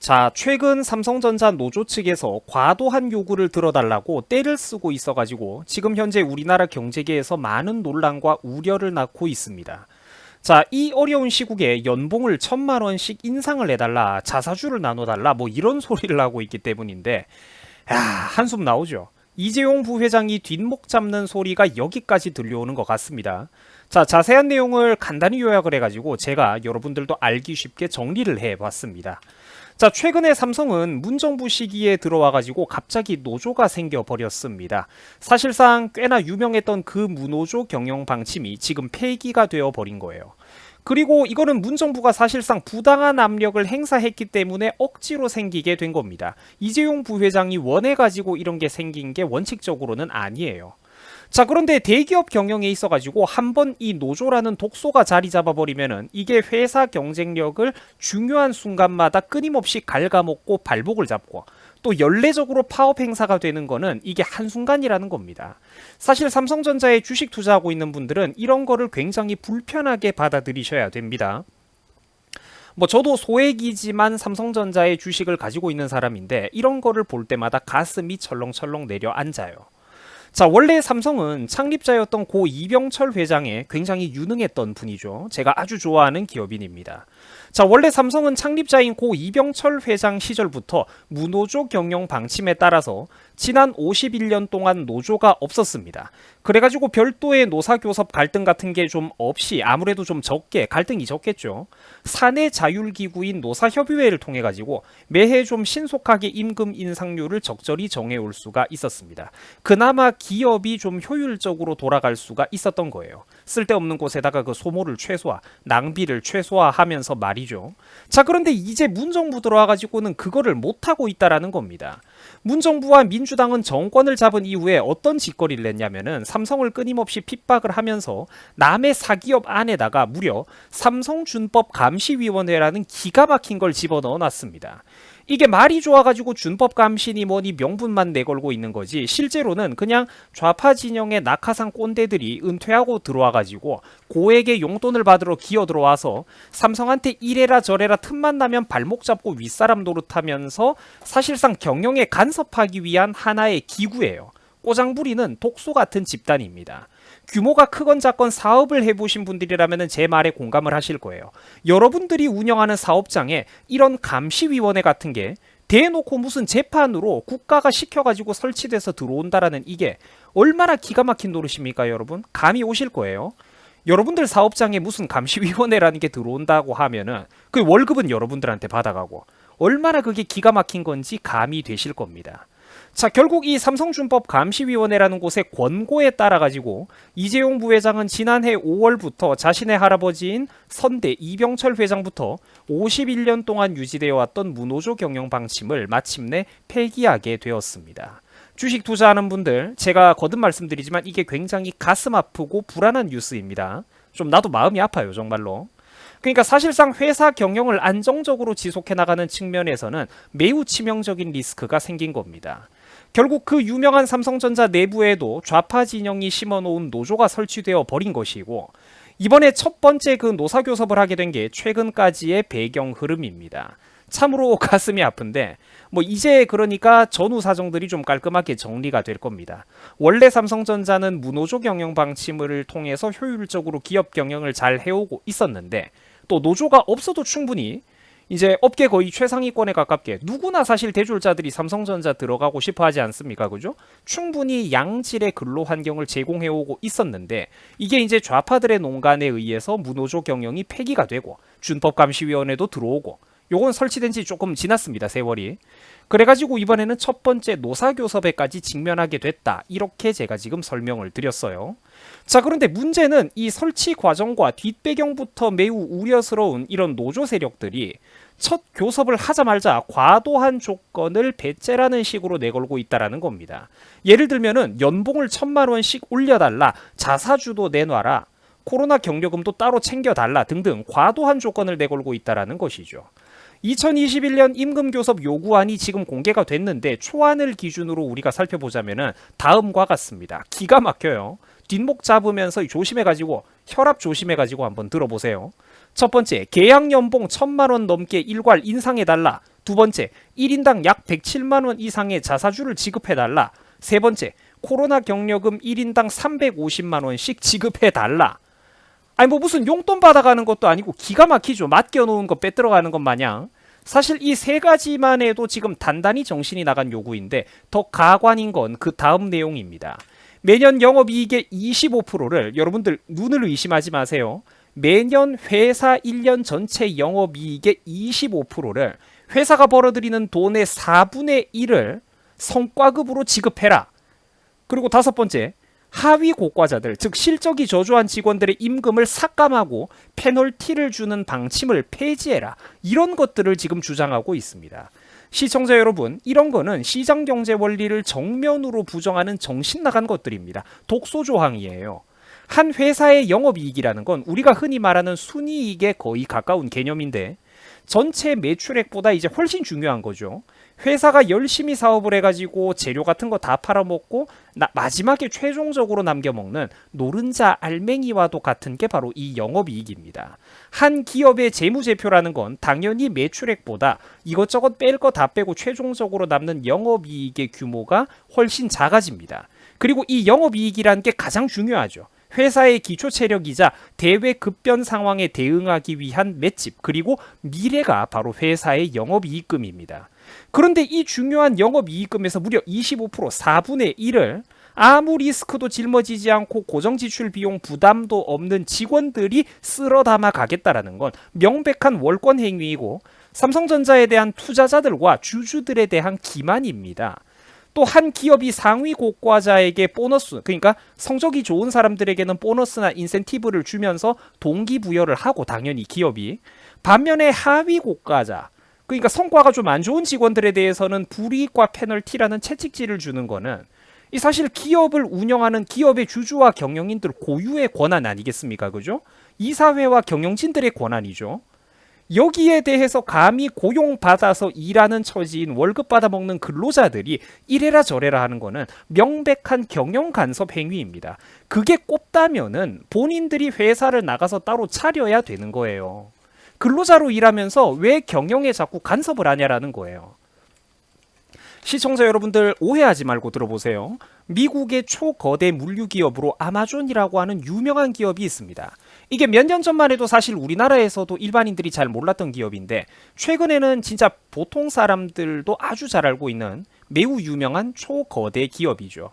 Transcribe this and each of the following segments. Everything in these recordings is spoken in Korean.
자, 최근 삼성전자 노조 측에서 과도한 요구를 들어달라고 떼를 쓰고 있어가지고 지금 현재 우리나라 경제계에서 많은 논란과 우려를 낳고 있습니다. 자, 이 어려운 시국에 연봉을 1,000만 원씩 인상을 해달라, 자사주를 나눠달라, 뭐 이런 소리를 하고 있기 때문인데, 한숨 나오죠. 이재용 부회장이 뒷목 잡는 소리가 여기까지 들려오는 것 같습니다. 자, 자세한 내용을 간단히 요약을 해가지고 제가 여러분들도 알기 쉽게 정리를 해봤습니다. 자, 최근에 삼성은 문정부 시기에 들어와가지고 갑자기 노조가 생겨버렸습니다. 사실상 꽤나 유명했던 그 무노조 경영 방침이 지금 폐기가 되어버린 거예요. 그리고 이거는 문정부가 사실상 부당한 압력을 행사했기 때문에 억지로 생기게 된 겁니다. 이재용 부회장이 원해가지고 이런 게 생긴 게 원칙적으로는 아니에요. 자, 그런데 대기업 경영에 있어가지고 한번 이 노조라는 독소가 자리 잡아버리면은 이게 회사 경쟁력을 중요한 순간마다 끊임없이 갉아먹고 발목을 잡고 또 연례적으로 파업 행사가 되는 거는 이게 한순간이라는 겁니다. 사실 삼성전자에 주식 투자하고 있는 분들은 이런 거를 굉장히 불편하게 받아들이셔야 됩니다. 뭐 저도 소액이지만 삼성전자의 주식을 가지고 있는 사람인데 이런 거를 볼 때마다 가슴이 철렁철렁 내려앉아요. 자, 원래 삼성은 창립자였던 고 이병철 회장에 굉장히 유능했던 분이죠. 제가 아주 좋아하는 기업인입니다. 자, 원래 삼성은 창립자인 고 이병철 회장 시절부터 무노조 경영 방침에 따라서 지난 51년 동안 노조가 없었습니다. 그래가지고 별도의 노사교섭 갈등 같은 게 좀 없이 아무래도 좀 적게 갈등이 적겠죠. 사내 자율기구인 노사협의회를 통해 가지고 매해 좀 신속하게 임금 인상률을 적절히 정해올 수가 있었습니다. 그나마 기업이 좀 효율적으로 돌아갈 수가 있었던 거예요. 쓸데없는 곳에다가 그 소모를 최소화, 낭비를 최소화하면서 말이죠. 자, 그런데 이제 문정부 들어와가지고는 그거를 못하고 있다라는 겁니다. 문정부와 민주당은 정권을 잡은 이후에 어떤 짓거리를 냈냐면은 삼성을 끊임없이 핍박을 하면서 남의 사기업 안에다가 무려 삼성준법 감시위원회라는 기가 막힌 걸 집어넣어 놨습니다. 이게 말이 좋아가지고 준법 감시니 뭐니 명분만 내걸고 있는 거지 실제로는 그냥 좌파 진영의 낙하산 꼰대들이 은퇴하고 들어와가지고 고액의 용돈을 받으러 기어 들어와서 삼성한테 이래라 저래라 틈만 나면 발목 잡고 윗사람 노릇하면서 사실상 경영에 간섭하기 위한 하나의 기구예요. 꼬장부리는 독소 같은 집단입니다. 규모가 크건 작건 사업을 해보신 분들이라면 제 말에 공감을 하실 거예요. 여러분들이 운영하는 사업장에 이런 감시위원회 같은 게 대놓고 무슨 재판으로 국가가 시켜가지고 설치돼서 들어온다라는 이게 얼마나 기가 막힌 노릇입니까, 여러분? 감이 오실 거예요. 여러분들 사업장에 무슨 감시위원회라는 게 들어온다고 하면은 그 월급은 여러분들한테 받아가고 얼마나 그게 기가 막힌 건지 감이 되실 겁니다. 자, 결국 이 삼성준법 감시위원회라는 곳의 권고에 따라 가지고 이재용 부회장은 지난해 5월부터 자신의 할아버지인 선대 이병철 회장부터 51년 동안 유지되어 왔던 무노조 경영 방침을 마침내 폐기하게 되었습니다. 주식 투자하는 분들, 제가 거듭 말씀드리지만 이게 굉장히 가슴 아프고 불안한 뉴스입니다. 좀 나도 마음이 아파요, 정말로. 그러니까 사실상 회사 경영을 안정적으로 지속해 나가는 측면에서는 매우 치명적인 리스크가 생긴 겁니다. 결국 그 유명한 삼성전자 내부에도 좌파 진영이 심어놓은 노조가 설치되어 버린 것이고 이번에 첫 번째 그 노사교섭을 하게 된 게 최근까지의 배경 흐름입니다. 참으로 가슴이 아픈데 뭐 이제 그러니까 전후 사정들이 좀 깔끔하게 정리가 될 겁니다. 원래 삼성전자는 무노조 경영 방침을 통해서 효율적으로 기업 경영을 잘 해오고 있었는데 또 노조가 없어도 충분히 이제 업계 거의 최상위권에 가깝게 누구나 사실 대졸자들이 삼성전자 들어가고 싶어 하지 않습니까? 그죠? 충분히 양질의 근로 환경을 제공해오고 있었는데 이게 이제 좌파들의 농간에 의해서 무노조 경영이 폐기가 되고 준법감시위원회도 들어오고 요건 설치된 지 조금 지났습니다. 세월이. 그래가지고 이번에는 첫 번째 노사교섭에까지 직면하게 됐다. 이렇게 제가 지금 설명을 드렸어요. 자, 그런데 문제는 이 설치 과정과 뒷배경부터 매우 우려스러운 이런 노조 세력들이 첫 교섭을 하자마자 과도한 조건을 배째라는 식으로 내걸고 있다는 겁니다. 예를 들면은 연봉을 1,000만 원씩 올려달라, 자사주도 내놔라, 코로나 경력금도 따로 챙겨달라 등등 과도한 조건을 내걸고 있다는 것이죠. 2021년 임금교섭 요구안이 지금 공개가 됐는데 초안을 기준으로 우리가 살펴보자면 다음과 같습니다. 기가 막혀요. 뒷목 잡으면서 조심해가지고 혈압 조심해가지고 한번 들어보세요. 첫 번째, 계약 연봉 1,000만 원 넘게 일괄 인상해달라. 두 번째, 1인당 약 107만 원 이상의 자사주를 지급해달라. 세 번째, 코로나 격려금 1인당 350만 원씩 지급해달라. 아니 뭐 무슨 용돈 받아가는 것도 아니고 기가 막히죠. 맡겨놓은 거 빼들어가는 것 마냥. 사실 이 세 가지만 해도 지금 단단히 정신이 나간 요구인데 더 가관인 건 그 다음 내용입니다. 매년 영업이익의 25%를 여러분들 눈을 의심하지 마세요. 매년 회사 1년 전체 영업이익의 25%를 회사가 벌어들이는 돈의 4분의 1을 성과급으로 지급해라. 그리고 다섯 번째, 하위 고과자들, 즉 실적이 저조한 직원들의 임금을 삭감하고 페널티를 주는 방침을 폐지해라. 이런 것들을 지금 주장하고 있습니다. 시청자 여러분, 이런 거는 시장경제 원리를 정면으로 부정하는 정신 나간 것들입니다. 독소조항이에요. 한 회사의 영업이익이라는 건 우리가 흔히 말하는 순이익에 거의 가까운 개념인데 전체 매출액보다 이제 훨씬 중요한 거죠. 회사가 열심히 사업을 해가지고 재료 같은 거 다 팔아먹고 마지막에 최종적으로 남겨먹는 노른자 알맹이와도 같은 게 바로 이 영업이익입니다. 한 기업의 재무제표라는 건 당연히 매출액보다 이것저것 뺄 거 다 빼고 최종적으로 남는 영업이익의 규모가 훨씬 작아집니다. 그리고 이 영업이익이라는 게 가장 중요하죠. 회사의 기초 체력이자 대외 급변 상황에 대응하기 위한 맷집, 그리고 미래가 바로 회사의 영업이익금입니다. 그런데 이 중요한 영업이익금에서 무려 25% 4분의 1을 아무 리스크도 짊어지지 않고 고정지출 비용 부담도 없는 직원들이 쓸어 담아 가겠다라는 건 명백한 월권 행위이고 삼성전자에 대한 투자자들과 주주들에 대한 기만입니다. 또 한 기업이 상위 고과자에게 보너스, 그러니까 성적이 좋은 사람들에게는 보너스나 인센티브를 주면서 동기부여를 하고 당연히 기업이, 반면에 하위 고과자, 그러니까 성과가 좀 안 좋은 직원들에 대해서는 불이익과 페널티라는 채찍질을 주는 거는 이 사실 기업을 운영하는 기업의 주주와 경영인들 고유의 권한 아니겠습니까? 그죠? 이사회와 경영진들의 권한이죠. 여기에 대해서 감히 고용받아서 일하는 처지인 월급 받아먹는 근로자들이 이래라 저래라 하는 거는 명백한 경영 간섭 행위입니다. 그게 꼽다면은 본인들이 회사를 나가서 따로 차려야 되는 거예요. 근로자로 일하면서 왜 경영에 자꾸 간섭을 하냐라는 거예요. 시청자 여러분들 오해하지 말고 들어보세요. 미국의 초거대 물류기업으로 아마존이라고 하는 유명한 기업이 있습니다. 이게 몇 년 전만 해도 사실 우리나라에서도 일반인들이 잘 몰랐던 기업인데 최근에는 진짜 보통 사람들도 아주 잘 알고 있는 매우 유명한 초거대 기업이죠.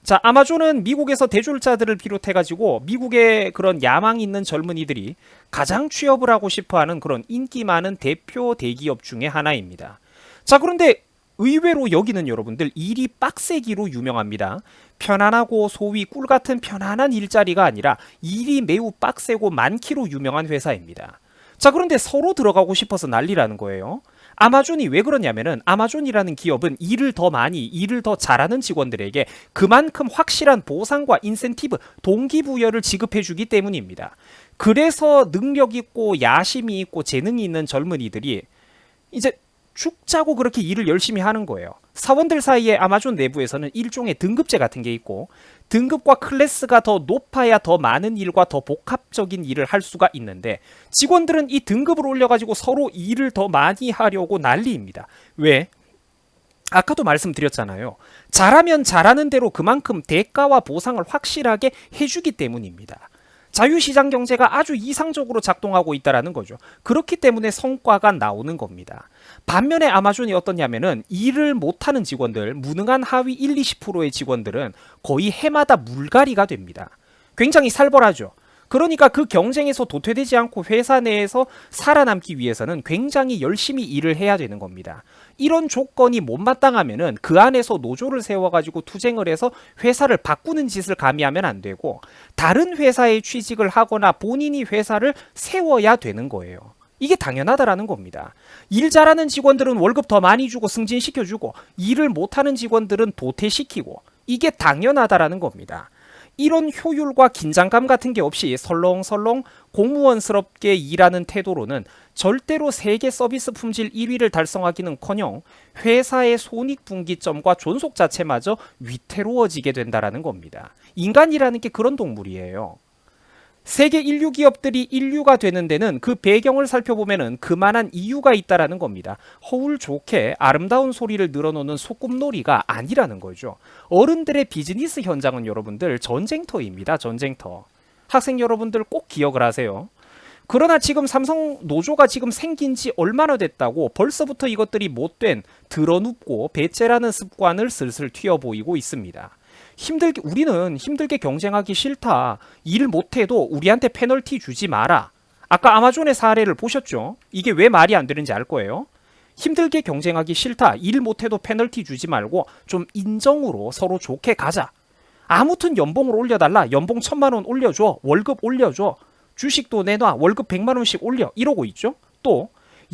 자, 아마존은 미국에서 대졸자들을 비롯해가지고 미국의 그런 야망 있는 젊은이들이 가장 취업을 하고 싶어하는 그런 인기 많은 대표 대기업 중에 하나입니다. 자, 그런데 의외로 여기는 여러분들 일이 빡세기로 유명합니다. 편안하고 소위 꿀같은 편안한 일자리가 아니라 일이 매우 빡세고 많기로 유명한 회사입니다. 자, 그런데 서로 들어가고 싶어서 난리라는 거예요. 아마존이 왜 그러냐면은 아마존이라는 기업은 일을 더 많이, 일을 더 잘하는 직원들에게 그만큼 확실한 보상과 인센티브, 동기부여를 지급해주기 때문입니다. 그래서 능력 있고 야심이 있고 재능이 있는 젊은이들이 이제 죽 짜고 그렇게 일을 열심히 하는 거예요. 사원들 사이에 아마존 내부에서는 일종의 등급제 같은 게 있고 등급과 클래스가 더 높아야 더 많은 일과 더 복합적인 일을 할 수가 있는데 직원들은 이 등급을 올려가지고 서로 일을 더 많이 하려고 난리입니다. 왜? 아까도 말씀드렸잖아요. 잘하면 잘하는 대로 그만큼 대가와 보상을 확실하게 해주기 때문입니다. 자유시장 경제가 아주 이상적으로 작동하고 있다는 거죠. 그렇기 때문에 성과가 나오는 겁니다. 반면에 아마존이 어떠냐면은 일을 못하는 직원들, 무능한 하위 1, 20%의 직원들은 거의 해마다 물갈이가 됩니다. 굉장히 살벌하죠. 그러니까 그 경쟁에서 도태되지 않고 회사 내에서 살아남기 위해서는 굉장히 열심히 일을 해야 되는 겁니다. 이런 조건이 못마땅하면은 그 안에서 노조를 세워가지고 투쟁을 해서 회사를 바꾸는 짓을 감히 하면 안 되고 다른 회사에 취직을 하거나 본인이 회사를 세워야 되는 거예요. 이게 당연하다라는 겁니다. 일 잘하는 직원들은 월급 더 많이 주고 승진시켜주고 일을 못하는 직원들은 도태시키고 이게 당연하다라는 겁니다. 이런 효율과 긴장감 같은 게 없이 설렁설렁 공무원스럽게 일하는 태도로는 절대로 세계 서비스 품질 1위를 달성하기는커녕 회사의 손익분기점과 존속 자체마저 위태로워지게 된다는 겁니다. 인간이라는 게 그런 동물이에요. 세계 인류 기업들이 인류가 되는 데는 그 배경을 살펴보면은 그만한 이유가 있다라는 겁니다. 허울 좋게 아름다운 소리를 늘어놓는 소꿉놀이가 아니라는 거죠. 어른들의 비즈니스 현장은 여러분들 전쟁터입니다. 전쟁터. 학생 여러분들 꼭 기억을 하세요. 그러나 지금 삼성 노조가 지금 생긴 지 얼마나 됐다고 벌써부터 이것들이 못된 드러눕고 배째라는 습관을 슬슬 튀어 보이고 있습니다. 우리는 힘들게 경쟁하기 싫다. 일 못해도 우리한테 페널티 주지 마라. 아까 아마존의 사례를 보셨죠? 이게 왜 말이 안 되는지 알 거예요. 힘들게 경쟁하기 싫다. 일 못해도 페널티 주지 말고 좀 인정으로 서로 좋게 가자. 아무튼 연봉을 올려달라. 연봉 1,000만 원 올려줘. 월급 올려줘. 주식도 내놔. 월급 100만 원씩 올려. 이러고 있죠. 또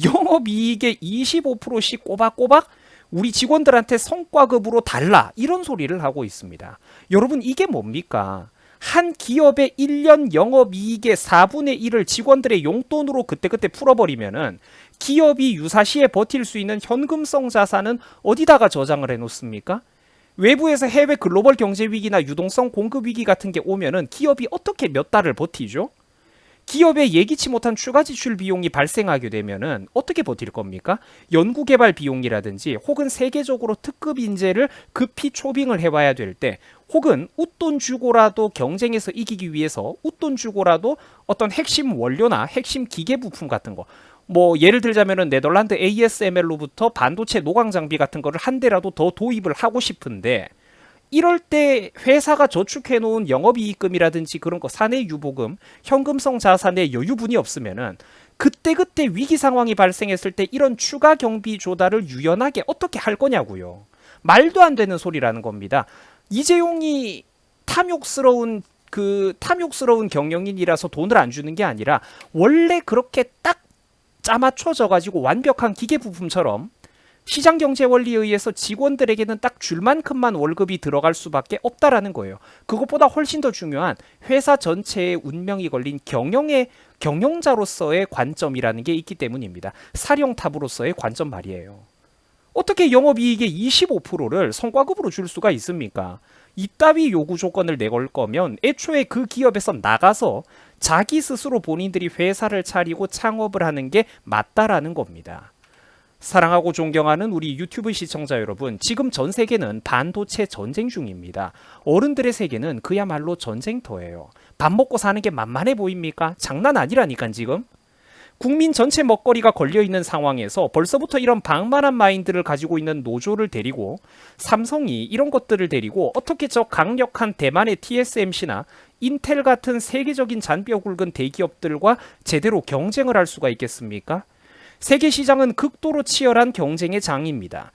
영업이익의 25%씩 꼬박꼬박 우리 직원들한테 성과급으로 달라. 이런 소리를 하고 있습니다. 여러분 이게 뭡니까? 한 기업의 1년 영업이익의 4분의 1을 직원들의 용돈으로 그때그때 풀어버리면은 기업이 유사시에 버틸 수 있는 현금성 자산은 어디다가 저장을 해놓습니까? 외부에서 해외 글로벌 경제 위기나 유동성 공급 위기 같은 게 오면은 기업이 어떻게 몇 달을 버티죠? 기업에 예기치 못한 추가 지출 비용이 발생하게 되면은 어떻게 버틸 겁니까? 연구개발 비용이라든지 혹은 세계적으로 특급 인재를 급히 초빙을 해와야 될 때 혹은 웃돈 주고라도 경쟁에서 이기기 위해서 웃돈 주고라도 어떤 핵심 원료나 핵심 기계 부품 같은 거 뭐 예를 들자면은 네덜란드 ASML로부터 반도체 노광 장비 같은 거를 한 대라도 더 도입을 하고 싶은데 이럴 때 회사가 저축해 놓은 영업이익금이라든지 그런 거 사내 유보금, 현금성 자산에 여유분이 없으면은 그때그때 위기 상황이 발생했을 때 이런 추가 경비 조달을 유연하게 어떻게 할 거냐고요. 말도 안 되는 소리라는 겁니다. 이재용이 탐욕스러운 경영인이라서 돈을 안 주는 게 아니라 원래 그렇게 딱 짜맞춰져 가지고 완벽한 기계 부품처럼 시장 경제 원리에 의해서 직원들에게는 딱 줄 만큼만 월급이 들어갈 수밖에 없다라는 거예요. 그것보다 훨씬 더 중요한 회사 전체의 운명이 걸린 경영자로서의 관점이라는 게 있기 때문입니다. 사령탑으로서의 관점 말이에요. 어떻게 영업이익의 25%를 성과급으로 줄 수가 있습니까? 이따위 요구 조건을 내걸 거면 애초에 그 기업에서 나가서 자기 스스로 본인들이 회사를 차리고 창업을 하는 게 맞다라는 겁니다. 사랑하고 존경하는 우리 유튜브 시청자 여러분, 지금 전 세계는 반도체 전쟁 중입니다. 어른들의 세계는 그야말로 전쟁터예요. 밥 먹고 사는 게 만만해 보입니까? 장난 아니라니까 지금. 국민 전체 먹거리가 걸려있는 상황에서 벌써부터 이런 방만한 마인드를 가지고 있는 노조를 데리고 삼성이 이런 것들을 데리고 어떻게 저 강력한 대만의 TSMC나 인텔 같은 세계적인 잔뼈 굵은 대기업들과 제대로 경쟁을 할 수가 있겠습니까? 세계 시장은 극도로 치열한 경쟁의 장입니다.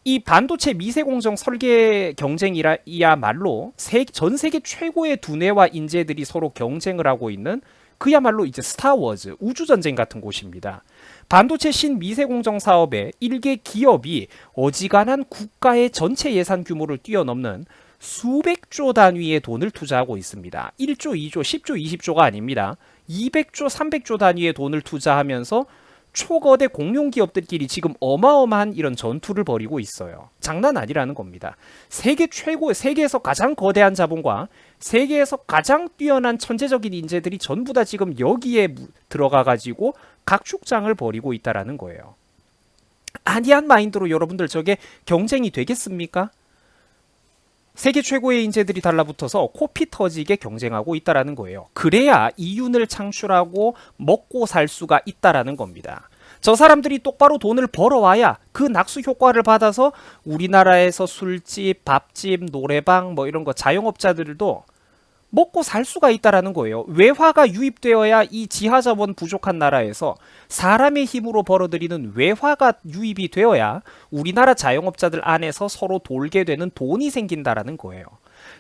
이 반도체 미세 공정 설계 경쟁이야말로 전 세계 최고의 두뇌와 인재들이 서로 경쟁을 하고 있는 그야말로 이제 스타워즈 우주전쟁 같은 곳입니다. 반도체 신미세 공정 사업에 일개 기업이 어지간한 국가의 전체 예산 규모를 뛰어넘는 수백조 단위의 돈을 투자하고 있습니다. 1조, 2조, 10조, 20조가 아닙니다. 200조, 300조 단위의 돈을 투자하면서 초거대 공룡 기업들끼리 지금 어마어마한 이런 전투를 벌이고 있어요. 장난 아니라는 겁니다. 세계에서 가장 거대한 자본과 세계에서 가장 뛰어난 천재적인 인재들이 전부 다 지금 여기에 들어가 가지고 각축장을 벌이고 있다라는 거예요. 아니한 마인드로 여러분들 저게 경쟁이 되겠습니까? 세계 최고의 인재들이 달라붙어서 코피 터지게 경쟁하고 있다라는 거예요. 그래야 이윤을 창출하고 먹고 살 수가 있다라는 겁니다. 저 사람들이 똑바로 돈을 벌어와야 그 낙수 효과를 받아서 우리나라에서 술집, 밥집, 노래방 뭐 이런 거 자영업자들도 먹고 살 수가 있다라는 거예요. 외화가 유입되어야 이 지하자본 부족한 나라에서 사람의 힘으로 벌어들이는 외화가 유입이 되어야 우리나라 자영업자들 안에서 서로 돌게 되는 돈이 생긴다라는 거예요.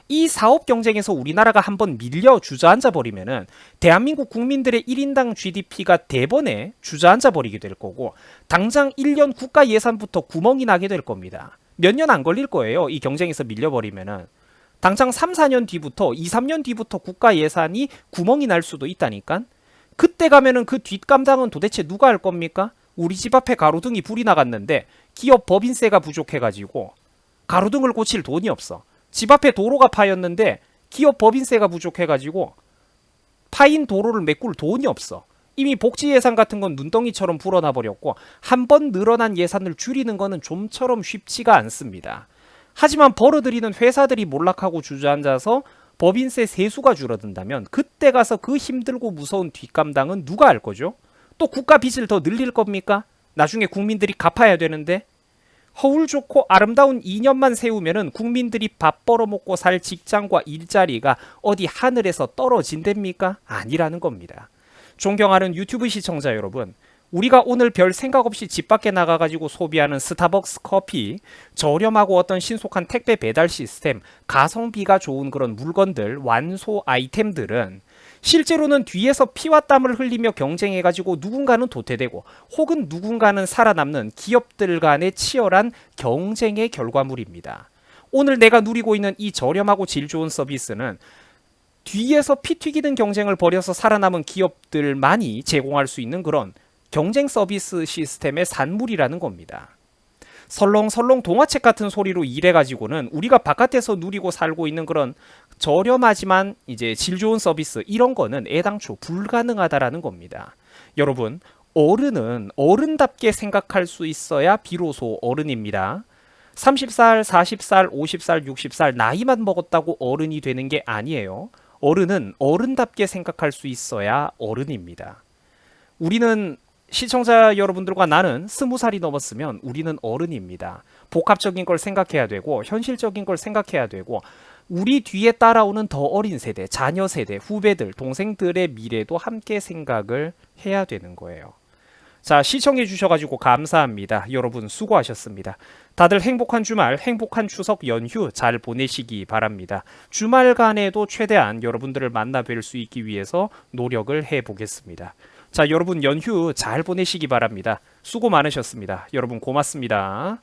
이 사업 경쟁에서 우리나라가 한번 밀려 주저앉아 버리면은 대한민국 국민들의 1인당 GDP가 대번에 주저앉아 버리게 될 거고 당장 1년 국가 예산부터 구멍이 나게 될 겁니다. 몇 년 안 걸릴 거예요. 이 경쟁에서 밀려버리면은. 당장 3, 4년 뒤부터 2, 3년 뒤부터 국가 예산이 구멍이 날 수도 있다니까. 그때 가면은 그 뒷감당은 도대체 누가 할 겁니까? 우리 집 앞에 가로등이 불이 나갔는데 기업 법인세가 부족해가지고 가로등을 고칠 돈이 없어. 집 앞에 도로가 파였는데 기업 법인세가 부족해가지고 파인 도로를 메꿀 돈이 없어. 이미 복지 예산 같은 건 눈덩이처럼 불어나 버렸고 한 번 늘어난 예산을 줄이는 거는 좀처럼 쉽지가 않습니다. 하지만 벌어들이는 회사들이 몰락하고 주저앉아서 법인세 세수가 줄어든다면 그때 가서 그 힘들고 무서운 뒷감당은 누가 할 거죠? 또 국가 빚을 더 늘릴 겁니까? 나중에 국민들이 갚아야 되는데 허울 좋고 아름다운 2년만 세우면은 국민들이 밥 벌어먹고 살 직장과 일자리가 어디 하늘에서 떨어진답니까? 아니라는 겁니다. 존경하는 유튜브 시청자 여러분, 우리가 오늘 별 생각 없이 집 밖에 나가가지고 소비하는 스타벅스 커피, 저렴하고 어떤 신속한 택배 배달 시스템, 가성비가 좋은 그런 물건들, 완소 아이템들은 실제로는 뒤에서 피와 땀을 흘리며 경쟁해가지고 누군가는 도태되고 혹은 누군가는 살아남는 기업들 간의 치열한 경쟁의 결과물입니다. 오늘 내가 누리고 있는 이 저렴하고 질 좋은 서비스는 뒤에서 피 튀기는 경쟁을 벌여서 살아남은 기업들만이 제공할 수 있는 그런 경쟁 서비스 시스템의 산물이라는 겁니다. 설렁설렁 동화책 같은 소리로 일해가지고는 우리가 바깥에서 누리고 살고 있는 그런 저렴하지만 이제 질 좋은 서비스 이런 거는 애당초 불가능하다라는 겁니다. 여러분, 어른은 어른답게 생각할 수 있어야 비로소 어른입니다. 30살, 40살, 50살, 60살 나이만 먹었다고 어른이 되는 게 아니에요. 어른은 어른답게 생각할 수 있어야 어른입니다. 우리는 시청자 여러분들과 나는 20살이 넘었으면 우리는 어른입니다. 복합적인 걸 생각해야 되고 현실적인 걸 생각해야 되고 우리 뒤에 따라오는 더 어린 세대, 자녀 세대, 후배들, 동생들의 미래도 함께 생각을 해야 되는 거예요. 자, 시청해 주셔가지고 감사합니다. 여러분 수고하셨습니다. 다들 행복한 주말, 행복한 추석 연휴 잘 보내시기 바랍니다. 주말간에도 최대한 여러분들을 만나 뵐 수 있기 위해서 노력을 해보겠습니다. 자, 여러분 연휴 잘 보내시기 바랍니다. 수고 많으셨습니다. 여러분 고맙습니다.